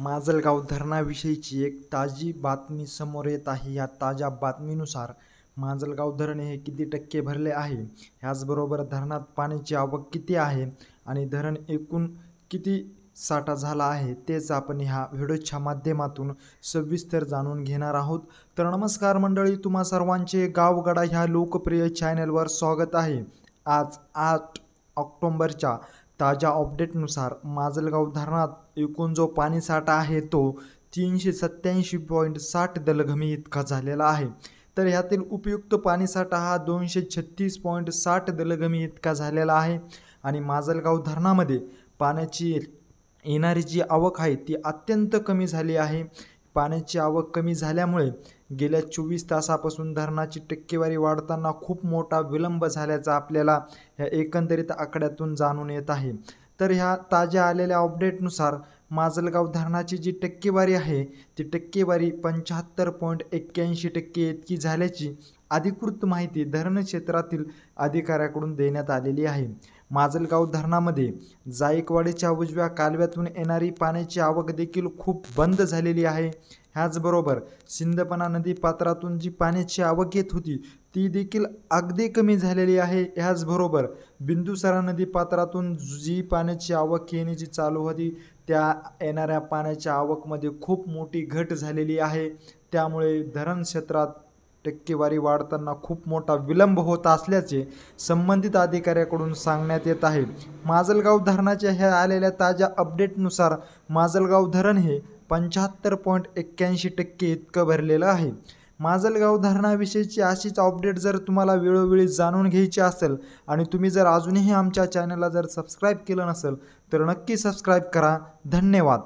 माजलगाव धरणाविषयीची एक ताजी बातमी समोर येत आहे. या ताज्या बातमीनुसार माजलगाव धरण हे किती टक्के भरले आहे, ह्याचबरोबर धरणात पाण्याची आवक किती आहे आणि धरण एकूण किती साठा झाला आहे, तेच आपण ह्या व्हिडिओच्या माध्यमातून सविस्तर जाणून घेणार आहोत. तर नमस्कार मंडळी, तुम्हा सर्वांचे गावगडा ह्या लोकप्रिय चॅनलवर स्वागत आहे. आज 8 ऑक्टोबरच्या ताज्या अपडेटनुसार माजलगाव धरणात एकूण जो पाणीसाठा आहे तो 387.60 दलघमी इतका झालेला आहे. तर ह्यातील उपयुक्त पाणीसाठा हा 236.60 दलघमी इतका झालेला आहे. आणि माजलगाव धरणामध्ये पाण्याची येणारी जी आवक आहे ती अत्यंत कमी झाली आहे. पाण्याची आवक कमी झाल्यामुळे गेल्या 24 तासापासून धरणाची टक्केवारी वाढताना खूप मोठा विलंब झाल्याचा आपल्याला ह्या एकंदरीत आकड्यातून जाणून येत आहे. तर ह्या ताज्या आलेल्या अपडेटनुसार माजलगाव धरणाची जी टक्केवारी आहे ती टक्केवारी 75.81% इतकी झाल्याची अधिकृत माहिती धरण क्षेत्रातील अधिकाऱ्याकडून देण्यात आलेली आहे. माजलगाव धरणामध्ये जायकवाडीच्या उजव्या कालव्यातून येणारी पाण्याची आवक देखील खूप बंद झालेली आहे. ह्याचबरोबर सिंदपणा नदी पात्रातून जी पाण्याची आवक येत होती ती देखील अगदी कमी झालेली आहे. ह्याचबरोबर बिंदुसरा नदी पात्रातून जी पाण्याची आवक येण्याची चालू होती त्या येणाऱ्या पाण्याच्या आवकमध्ये खूप मोठी घट झालेली आहे. त्यामुळे धरण क्षेत्रात टक्केवारी वाढताना खूप मोठा विलंब होत असल्याचे संबंधित अधिकाऱ्याकडून सांगण्यात येत आहे. माजलगाव धरणाच्या ह्या आलेल्या ताज्या अपडेटनुसार माजलगाव धरण हे 75.81% इतकं भरलेलं आहे. माजलगाव धरणाविषयीची अशीच अपडेट जर तुम्हाला वेळोवेळी जाणून घ्यायची असेल आणि तुम्ही जर अजूनही आमच्या चॅनलला जर सबस्क्राईब केलं नसेल तर नक्की सबस्क्राईब करा. धन्यवाद.